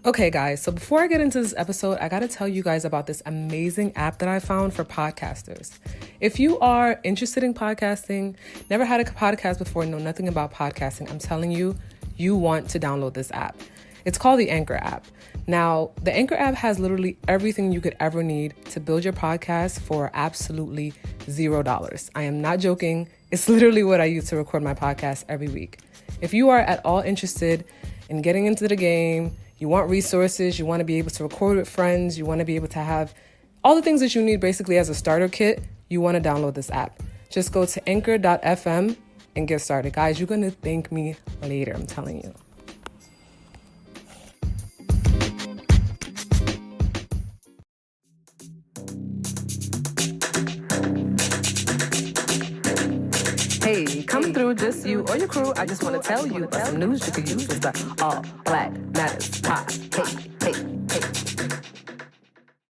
Okay, guys, so before I get into this episode, I gotta tell you guys about this amazing app that I found for podcasters. If you are interested in podcasting, never had a podcast before, know nothing about podcasting, I'm telling you, you want to download this app. It's called the Anchor app. Now, the Anchor app has literally everything you could ever need to build your podcast for absolutely $0. I am not joking. It's literally what I use to record my podcast every week. If you are at all interested in getting into the game, you want resources, you want to be able to record with friends, you want to be able to have all the things that you need basically as a starter kit, you want to download this app. Just go to anchor.fm and get started. Guys, you're going to thank me later, I'm telling you. Hey, coming through, just you or your crew. I just want to tell you about some news you could use. It's the All Black Matters Pod. Hey.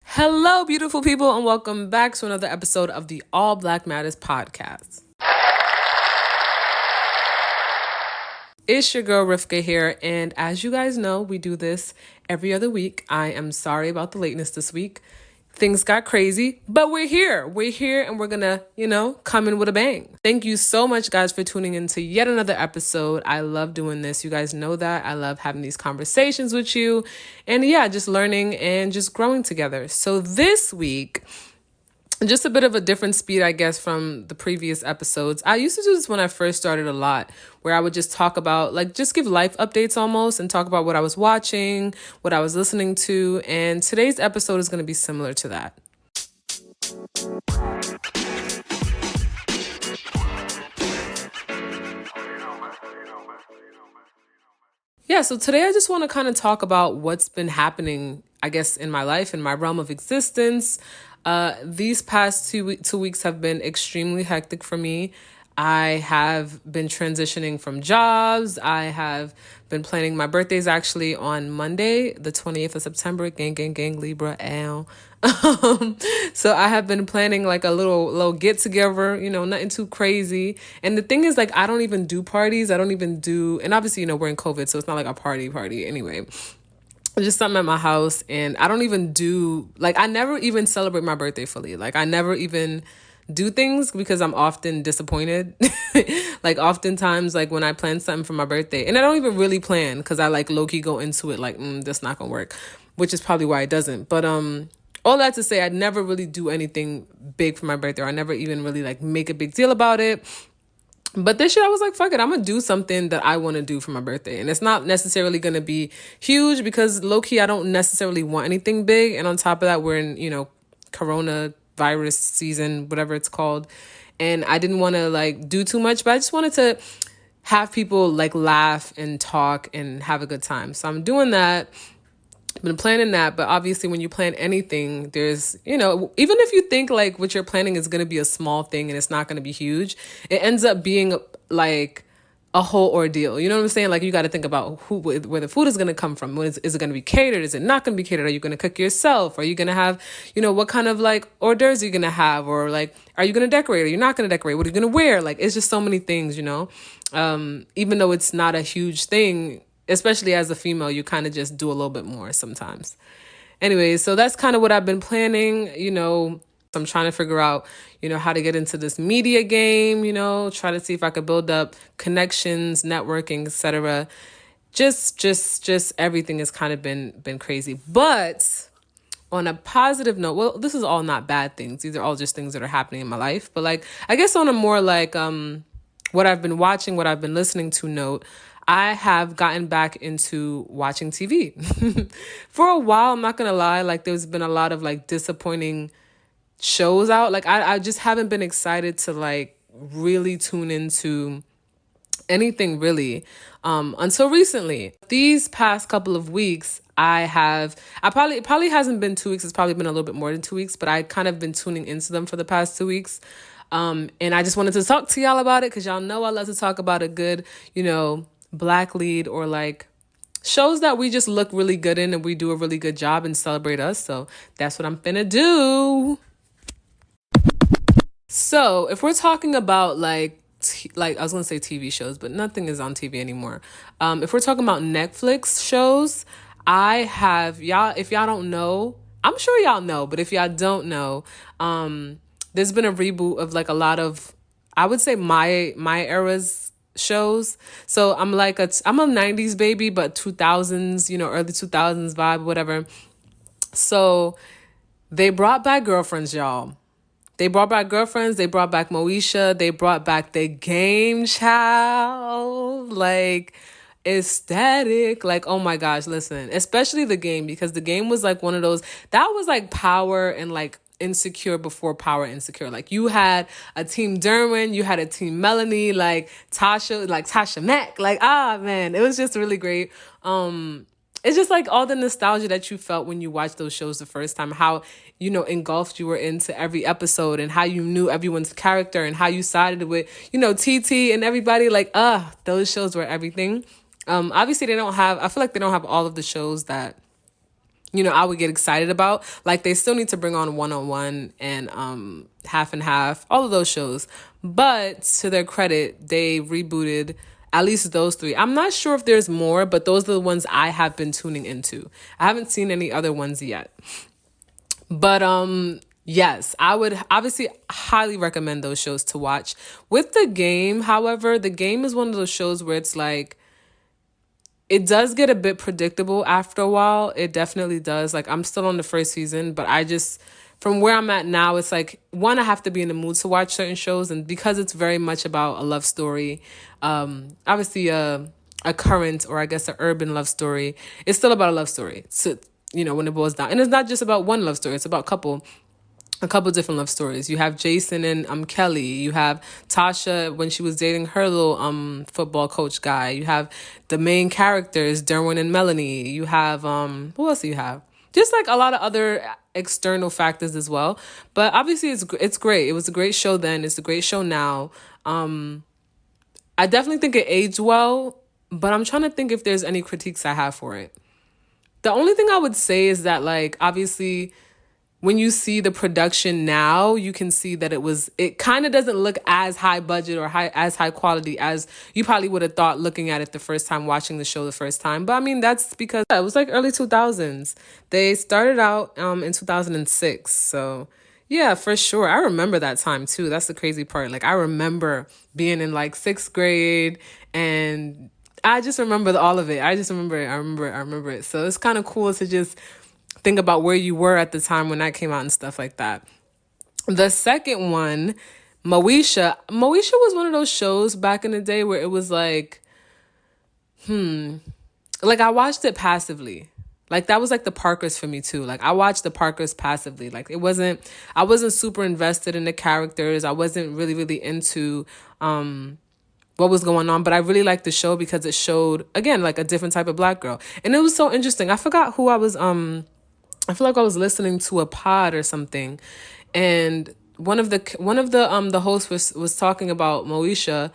Hello, beautiful people, and welcome back to another episode of the All Black Matters Podcast. It's your girl Rifka here, and as you guys know, we do this every other week. I am sorry about the lateness this week. Things got crazy, but we're here. We're here and we're gonna, come in with a bang. Thank you so much, guys, for tuning in to yet another episode. I love doing this. You guys know that. I love having these conversations with you and just learning and just growing together. So this week, just a bit of a different speed, I guess, from the previous episodes. I used to do this when I first started a lot, where I would just talk about, just give life updates almost and talk about what I was watching, what I was listening to. And today's episode is going to be similar to that. Yeah, so today I just want to kind of talk about what's been happening, I guess, in my life, in my realm of existence. These past two weeks have been extremely hectic for me. I have been transitioning from jobs. I have been planning. My birthday's actually on Monday, the 20th of September. Gang, Libra, L. So I have been planning like a little get together, nothing too crazy. And the thing is, I don't even do parties. I don't even do, and obviously, we're in COVID, so it's not like a party anyway. Just something at my house, and I don't even do, I never even celebrate my birthday fully. I never even do things because I'm often disappointed. Oftentimes, when I plan something for my birthday, and I don't even really plan because I low-key go into it that's not gonna work, which is probably why it doesn't. But all that to say, I never really do anything big for my birthday, or I never even really make a big deal about it. But this year I was like, fuck it, I'm going to do something that I want to do for my birthday. And it's not necessarily going to be huge because low-key I don't necessarily want anything big. And on top of that, we're in, coronavirus season, whatever it's called. And I didn't want to do too much, but I just wanted to have people laugh and talk and have a good time. So I'm doing that. Been planning that, but obviously when you plan anything, there's, even if you think what you're planning is going to be a small thing and it's not going to be huge, it ends up being a whole ordeal. You know what I'm saying? You got to think about where the food is going to come from. Is it going to be catered? Is it not going to be catered? Are you going to cook yourself? Are you going to have, what kind of hors d'oeuvres are you going to have? Or are you going to decorate? Are you not going to decorate? What are you going to wear? It's just so many things, even though it's not a huge thing. Especially as a female, you kind of just do a little bit more sometimes. Anyways, so that's kind of what I've been planning. I'm trying to figure out, how to get into this media game, try to see if I could build up connections, networking, etc. Just everything has kind of been crazy. But on a positive note, well, this is all not bad things. These are all just things that are happening in my life. But I guess on a more what I've been watching, what I've been listening to note, I have gotten back into watching TV. For a while, I'm not going to lie, there's been a lot of disappointing shows out. I just haven't been excited to really tune into anything really until recently. These past couple of weeks, it probably hasn't been 2 weeks. It's probably been a little bit more than 2 weeks, but I kind of been tuning into them for the past 2 weeks. And I just wanted to talk to y'all about it because y'all know I love to talk about a good, Black lead or shows that we just look really good in and we do a really good job and celebrate us. So that's what I'm finna do. So if we're talking about I was gonna say TV shows, but nothing is on TV anymore. If we're talking about Netflix shows, I have y'all, if y'all don't know, I'm sure y'all know, but if y'all don't know, there's been a reboot of like a lot of, I would say my era's shows. So I'm a 90s baby, but 2000s, early 2000s vibe, whatever. So they brought back Girlfriends, y'all. They brought back Girlfriends. They brought back Moesha. They brought back the game, child. Like, ecstatic. Like, oh my gosh, listen. Especially the game, because the game was like one of those, that was like Power and like Insecure before Power Insecure. Like, you had a team Derwin, you had a team Melanie, like Tasha Mack. Like, man, it was just really great. It's just like all the nostalgia that you felt when you watched those shows the first time, how, engulfed you were into every episode, and how you knew everyone's character, and how you sided with, TT and everybody. Like, those shows were everything. Obviously I feel like they don't have all of the shows that, I would get excited about. Like, they still need to bring on 101 and Half and Half, all of those shows. But to their credit, they rebooted at least those three. I'm not sure if there's more, but those are the ones I have been tuning into. I haven't seen any other ones yet. But yes, I would obviously highly recommend those shows to watch. With the game, however, the game is one of those shows where it's like, it does get a bit predictable after a while. It definitely does. Like, I'm still on the first season, but from where I'm at now, it's like, one, I have to be in the mood to watch certain shows. And because it's very much about a love story, obviously a current, or I guess an urban love story, it's still about a love story. So, when it boils down. And it's not just about one love story. It's about a couple different love stories. You have Jason and Kelly. You have Tasha when she was dating her little football coach guy. You have the main characters, Derwin and Melanie. You have who else do you have? Just like a lot of other external factors as well. But obviously it's great. It was a great show then. It's a great show now. I definitely think it aged well, but I'm trying to think if there's any critiques I have for it. The only thing I would say is that, like, obviously, when you see the production now, you can see that it kind of doesn't look as high budget or as high quality as you probably would have thought looking at it the first time, watching the show the first time. But I mean, that's because it was like early 2000s. They started out in 2006. So yeah, for sure. I remember that time too. That's the crazy part. Like, I remember being in like 6th grade, and I just remember all of it. I just remember it. I remember it. So it's kind of cool to just think about where you were at the time when that came out and stuff like that. The second one, Moesha. Moesha was one of those shows back in the day where it was like, like, I watched it passively. Like, that was like the Parkers for me too. Like, I watched the Parkers passively. Like, I wasn't super invested in the characters. I wasn't really, really into what was going on, but I really liked the show because it showed, again, like a different type of Black girl. And it was so interesting. I forgot who I feel like I was listening to a pod or something, and one of the hosts was talking about Moesha.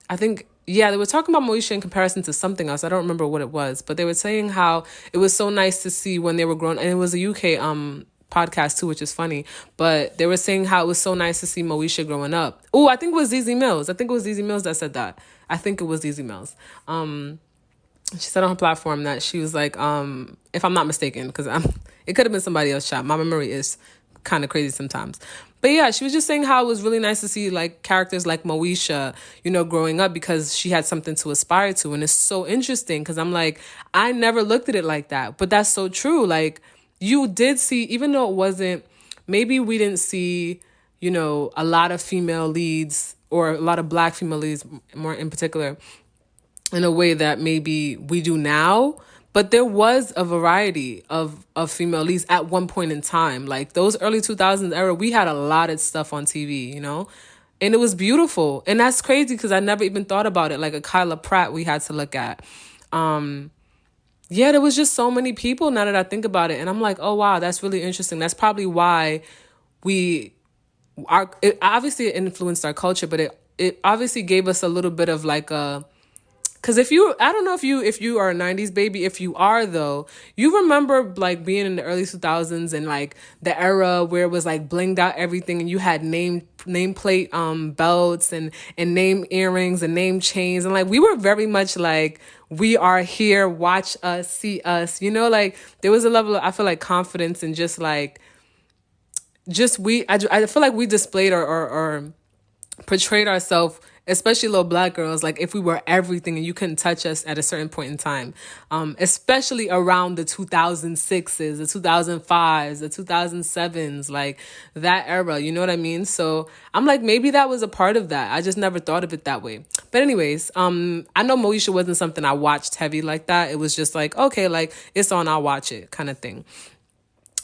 I think, yeah, they were talking about Moesha in comparison to something else. I don't remember what it was, but they were saying how it was so nice to see when they were grown, and it was a UK podcast too, which is funny. But they were saying how it was so nice to see Moesha growing up. Oh, I think it was ZZ Mills. I think it was ZZ Mills that said that. I think it was ZZ Mills. She said on her platform that she was like, if I'm not mistaken, because it could have been somebody else. Shot. My memory is kind of crazy sometimes. But yeah, she was just saying how it was really nice to see like characters like Moesha, growing up, because she had something to aspire to. And it's so interesting because I'm like, I never looked at it like that. But that's so true. Like, you did see, even though it wasn't, maybe we didn't see, a lot of female leads, or a lot of Black female leads more in particular, in a way that maybe we do now. But there was a variety of female leads at one point in time. Like, those early 2000s era, we had a lot of stuff on TV, and it was beautiful. And that's crazy because I never even thought about it. Like a Kyla Pratt we had to look at. Yeah, there was just so many people now that I think about it. And I'm like, oh, wow, that's really interesting. That's probably why it obviously it influenced our culture, but it obviously gave us a little bit of like a Cause I don't know if you are a 90s baby. If you are though, you remember like being in the early 2000s and like the era where it was like blinged out everything and you had nameplate belts and name earrings and name chains, and like we were very much like, we are here, watch us, see us, like there was a level of, I feel like, confidence and just like, I feel like we displayed or portrayed ourselves, especially little black girls, like if we were everything and you couldn't touch us at a certain point in time, especially around the 2006s, the 2005s, the 2007s, like that era, you know what I mean? So I'm like, maybe that was a part of that. I just never thought of it that way. But anyways, I know Moesha wasn't something I watched heavy like that. It was just like, okay, like it's on, I'll watch it kind of thing.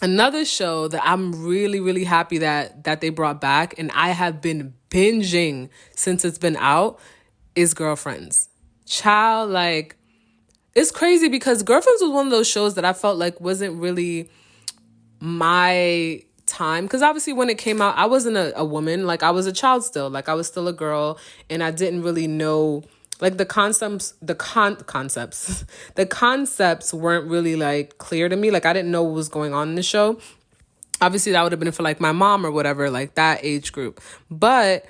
Another show that I'm really, really happy that they brought back, and I have been binging since it's been out, is Girlfriends. Child, like, it's crazy because Girlfriends was one of those shows that I felt like wasn't really my time. Because obviously when it came out, I wasn't a woman. Like, I was a child still. Like, I was still a girl, and I didn't really know, like, the concepts the concepts weren't really like clear to me. Like, I didn't know what was going on in the show. Obviously that would have been for like my mom or whatever, like that age group. But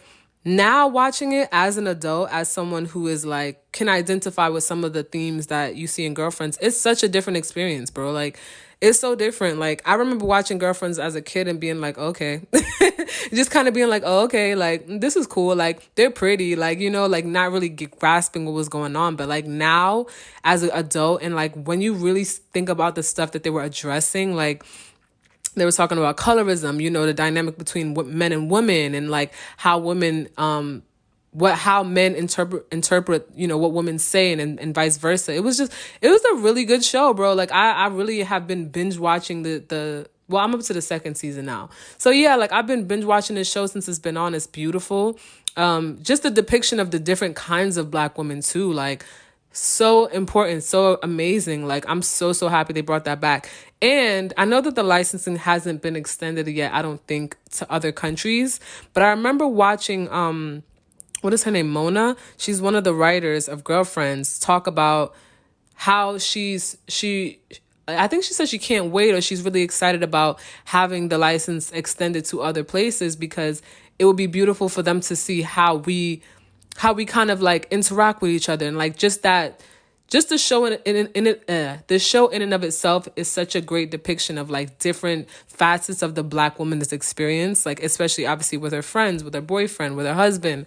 now watching it as an adult, as someone who is like, can identify with some of the themes that you see in Girlfriends, it's such a different experience, bro. Like, it's so different. Like, I remember watching Girlfriends as a kid and being like, okay, just kind of being like, oh, okay, like, this is cool. Like, they're pretty, like, like not really grasping what was going on. But like now as an adult, and like when you really think about the stuff that they were addressing, like, they were talking about colorism, the dynamic between men and women, and like how women, how men interpret, what women say, and vice versa. It was a really good show, bro. Like, I really have been binge watching well, I'm up to the second season now. So yeah, like I've been binge watching this show since it's been on. It's beautiful. Just the depiction of the different kinds of Black women too. Like, so important, so amazing. Like, I'm so happy they brought that back. And I know that the licensing hasn't been extended yet, I don't think, to other countries. But I remember watching, what is her name? Mona. She's one of the writers of Girlfriends, talk about how I think she said she can't wait, or she's really excited about having the license extended to other places, because it would be beautiful for them to see how we kind of like interact with each other. And like just the show the show in and of itself is such a great depiction of like different facets of the Black woman's experience, like especially obviously with her friends, with her boyfriend, with her husband,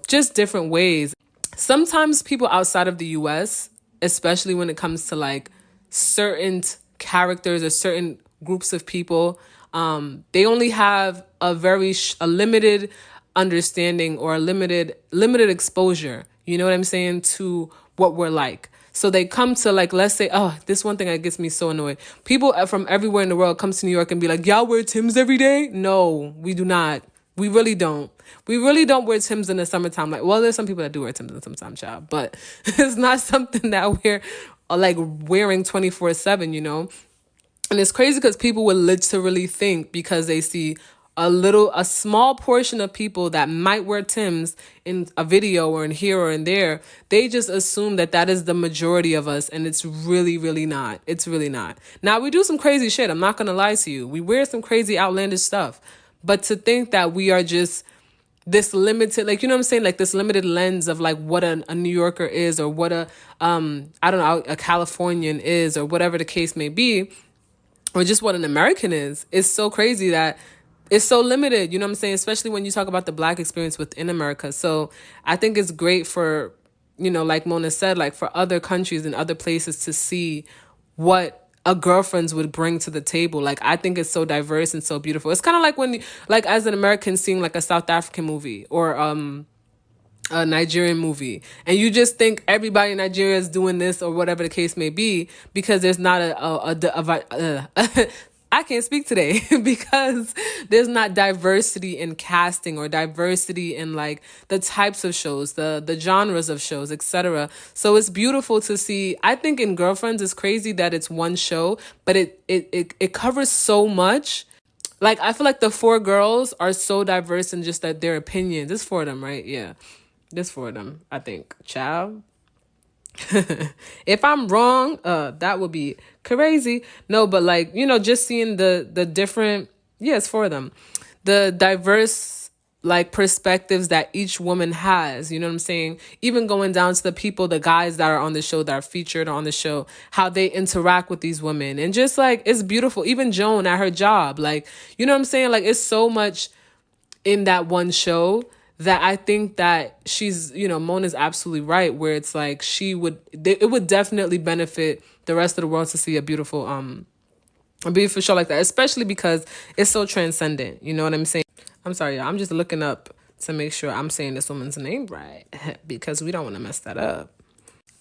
just different ways. Sometimes people outside of the US, especially when it comes to like certain characters or certain groups of people, they only have a limited understanding or a limited exposure, you know what I'm saying, to what we're like. So they come to, like, let's say, oh, this one thing that gets me so annoyed. People from everywhere in the world come to New York and be like, y'all wear Timbs every day? No, we do not. We really don't. We really don't wear Timbs in the summertime. Like, well, there's some people that do wear Timbs in the summertime, child, but it's not something that we're like wearing 24/7, And it's crazy because people would literally think, because they see a small portion of people that might wear Timbs in a video or in here or in there, they just assume that is the majority of us, and it's really, really not. It's really not. Now, we do some crazy shit. I'm not going to lie to you. We wear some crazy outlandish stuff. But to think that we are just this limited, like, you know what I'm saying? Like this limited lens of like what a New Yorker is, or what I don't know, a Californian is, or whatever the case may be, or just what an American is so crazy that it's so limited, you know what I'm saying? Especially when you talk about the Black experience within America. So I think it's great for, like Mona said, like for other countries and other places to see what a Girlfriends would bring to the table. Like, I think it's so diverse and so beautiful. It's kind of like when, like, as an American seeing like a South African movie or a Nigerian movie, and you just think everybody in Nigeria is doing this or whatever the case may be, because there's not I can't speak today because there's not diversity in casting or diversity in like the types of shows, the genres of shows, etc. So it's beautiful to see. I think in Girlfriends, it's crazy that it's one show, but it covers so much. Like, I feel like the four girls are so diverse in just that their opinions. It's four of them, right? Yeah. There's four of them, I think. Child. If I'm wrong, that would be crazy. No, but like, just seeing the different, yeah, it's for them, the diverse like perspectives that each woman has, you know what I'm saying? Even going down to the people, the guys that are on the show, that are featured on the show, how they interact with these women. And just like, it's beautiful. Even Joan at her job, like, you know what I'm saying? Like, it's so much in that one show that I think that she's, Mona's absolutely right, where it's like it would definitely benefit the rest of the world to see a beautiful show like that, especially because it's so transcendent. You know what I'm saying? I'm sorry, y'all. I'm just looking up to make sure I'm saying this woman's name right because we don't want to mess that up.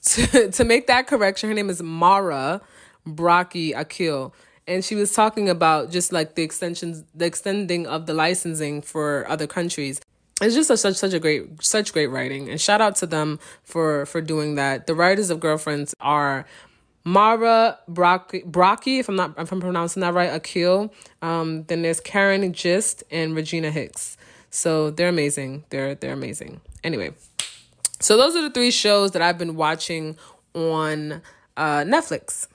To make that correction, her name is Mara Brockie Akil. And she was talking about just like the extending of the licensing for other countries. It's just such great writing, and shout out to them for doing that. The writers of Girlfriends are Mara Brockie, if I'm pronouncing that right, Akil. Then there's Karen Gist and Regina Hicks. So they're amazing. They're amazing. Anyway, so those are the 3 shows that I've been watching on Netflix.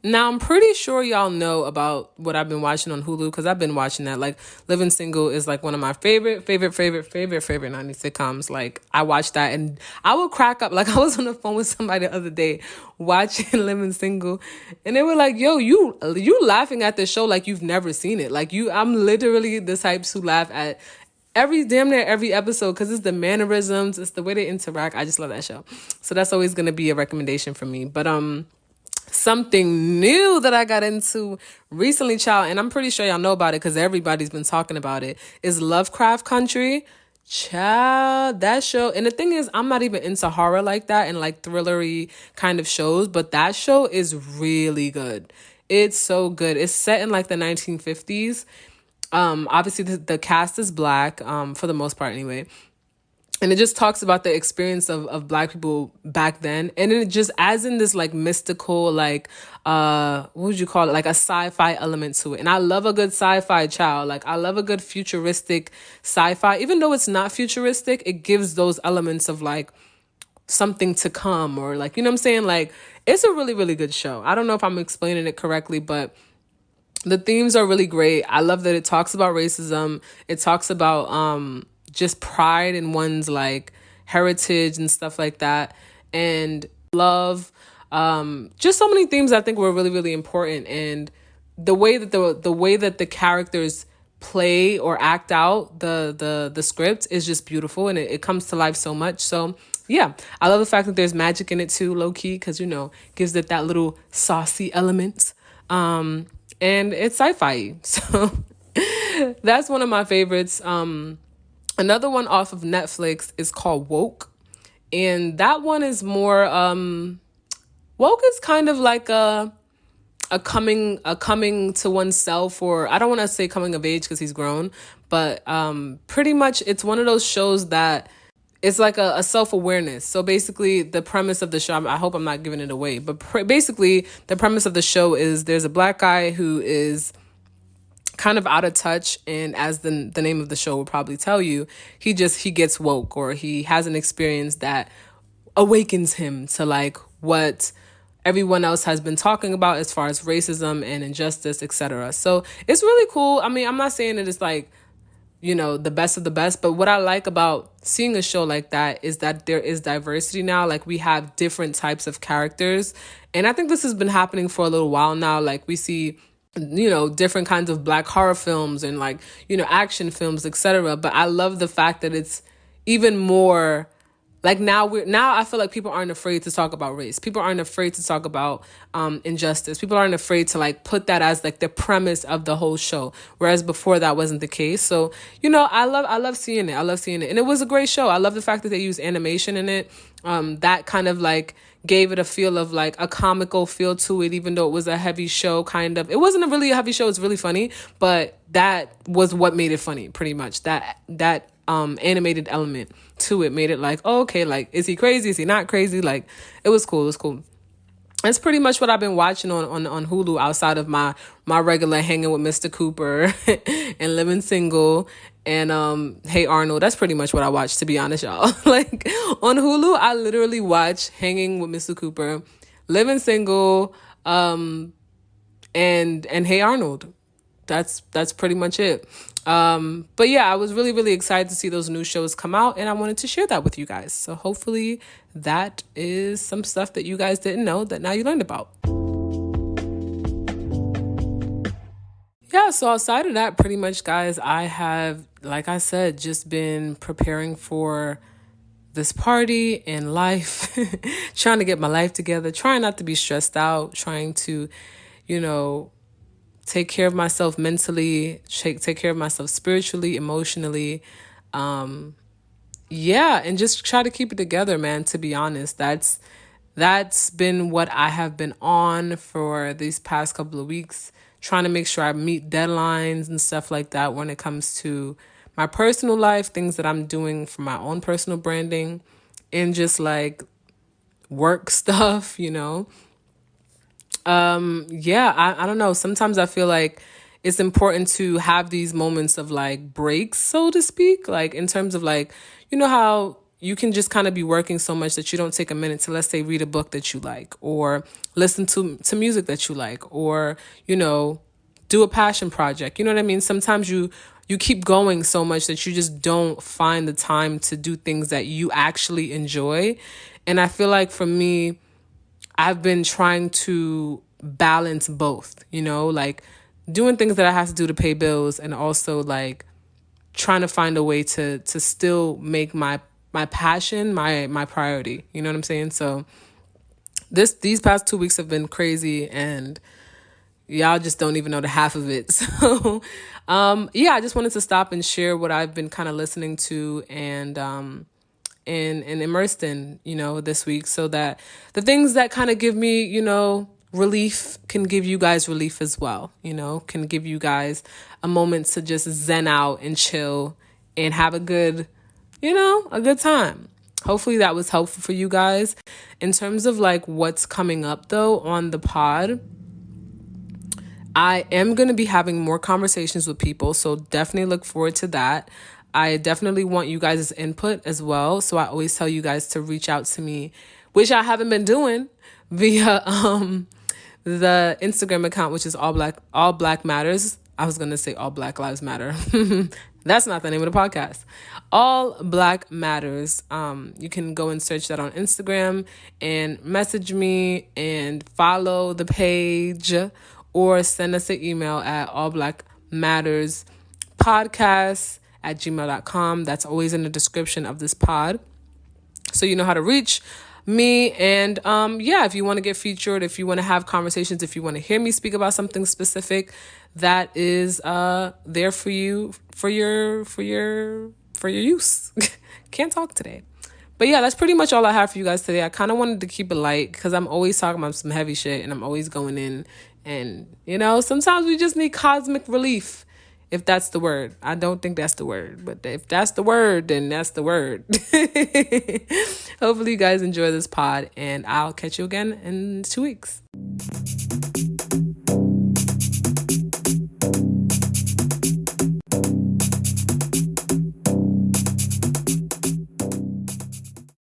Now, I'm pretty sure y'all know about what I've been watching on Hulu because I've been watching that. Like, Living Single is like one of my favorite 90s sitcoms. Like, I watched that and I would crack up. Like, I was on the phone with somebody the other day watching Living Single, and they were like, yo, you laughing at the show like you've never seen it. Like, I'm literally the types who laugh at damn near every episode because it's the mannerisms, it's the way they interact. I just love that show. So that's always going to be a recommendation for me. But, something new that I got into recently, child, and I'm pretty sure y'all know about it because everybody's been talking about it, is Lovecraft Country. Child, that show. And the thing is, I'm not even into horror like that and like thrillery kind of shows, but that show is really good. It's so good. It's set in like the 1950s. Obviously the cast is black, for the most part anyway. And it just talks about the experience of Black people back then. And it just adds in this like mystical, like, what would you call it? Like a sci-fi element to it. And I love a good sci-fi, child. Like, I love a good futuristic sci-fi. Even though it's not futuristic, it gives those elements of like something to come, or like, you know what I'm saying? Like, it's a really, really good show. I don't know if I'm explaining it correctly, but the themes are really great. I love that it talks about racism. It talks about, just pride in one's like heritage and stuff like that, and love, just so many themes I think were really, really important. And the way that the characters play or act out the script is just beautiful, and it comes to life so much. So yeah, I love the fact that there's magic in it too, low key, because gives it that little saucy element, and it's sci-fi. So that's one of my favorites. Another one off of Netflix is called Woke. And that one is more, Woke is kind of like a coming to oneself, or I don't want to say coming of age because he's grown, but pretty much it's one of those shows that it's like a self-awareness. So basically the premise of the show, I hope I'm not giving it away, but basically the premise of the show is there's a Black guy who is kind of out of touch, and as the name of the show will probably tell you, he gets woke, or he has an experience that awakens him to like what everyone else has been talking about as far as racism and injustice, etc. So it's really cool. I mean, I'm not saying that it's like, the best of the best, but what I like about seeing a show like that is that there is diversity now. Like, we have different types of characters, and I think this has been happening for a little while now. Like, we see different kinds of Black horror films and like, action films, etc. But I love the fact that it's even more like now I feel like people aren't afraid to talk about race. People aren't afraid to talk about injustice. People aren't afraid to like put that as like the premise of the whole show. Whereas before that wasn't the case. So, I love seeing it. I love seeing it. And it was a great show. I love the fact that they use animation in it. That kind of like gave it a feel of like a comical feel to it, even though it was a heavy show, kind of. It wasn't really a heavy show. It's really funny, but that was what made it funny, pretty much. That animated element to it made it like, oh, okay, like, is he crazy? Is he not crazy? Like, it was cool. That's pretty much what I've been watching on Hulu outside of my regular hanging with Mr. Cooper and living single and Hey Arnold. That's pretty much what I watch, to be honest, y'all. Like on Hulu, I literally watch Hanging with Mr. Cooper, Living Single, and Hey Arnold. That's pretty much it. But yeah, I was really, really excited to see those new shows come out, and I wanted to share that with you guys. So hopefully that is some stuff that you guys didn't know that now you learned about. Yeah, so outside of that, pretty much, guys, I have, like I said, just been preparing for this party and life, trying to get my life together, trying not to be stressed out, trying to, take care of myself mentally, take care of myself spiritually, emotionally. Yeah, and just try to keep it together, man, to be honest. That's been what I have been on for these past couple of weeks, trying to make sure I meet deadlines and stuff like that when it comes to my personal life, things that I'm doing for my own personal branding, and just like work stuff, Yeah, I don't know. Sometimes I feel like it's important to have these moments of like breaks, so to speak, like in terms of like, how you can just kind of be working so much that you don't take a minute to, let's say, read a book that you like, or listen to music that you like, or, do a passion project. You know what I mean? Sometimes you keep going so much that you just don't find the time to do things that you actually enjoy. And I feel like for me, I've been trying to balance both, like doing things that I have to do to pay bills, and also like trying to find a way to still make my passion my priority. You know what I'm saying? So these past 2 weeks have been crazy, and y'all just don't even know the half of it. So yeah, I just wanted to stop and share what I've been kind of listening to and immersed in, this week, so that the things that kind of give me, relief can give you guys relief as well, can give you guys a moment to just zen out and chill and have a good time. Hopefully that was helpful for you guys. In terms of like what's coming up though on the pod, I am going to be having more conversations with people, so definitely look forward to that. I definitely want you guys' input as well. So I always tell you guys to reach out to me, which I haven't been doing, via the Instagram account, which is all black matters. I was going to say all Black Lives Matter. That's not the name of the podcast. All Black Matters. You can go and search that on Instagram and message me and follow the page, or send us an email at allblackmatterspodcast@gmail.com. That's always in the description of this pod, so you know how to reach me. And yeah, if you want to get featured, if you want to have conversations, if you want to hear me speak about something specific, that is there for you, for your use. Can't talk today. But yeah, that's pretty much all I have for you guys today. I kind of wanted to keep it light because I'm always talking about some heavy shit, and I'm always going in, and sometimes we just need cosmic relief, if that's the word. I don't think that's the word, but if that's the word, then that's the word. Hopefully you guys enjoy this pod, and I'll catch you again in 2 weeks.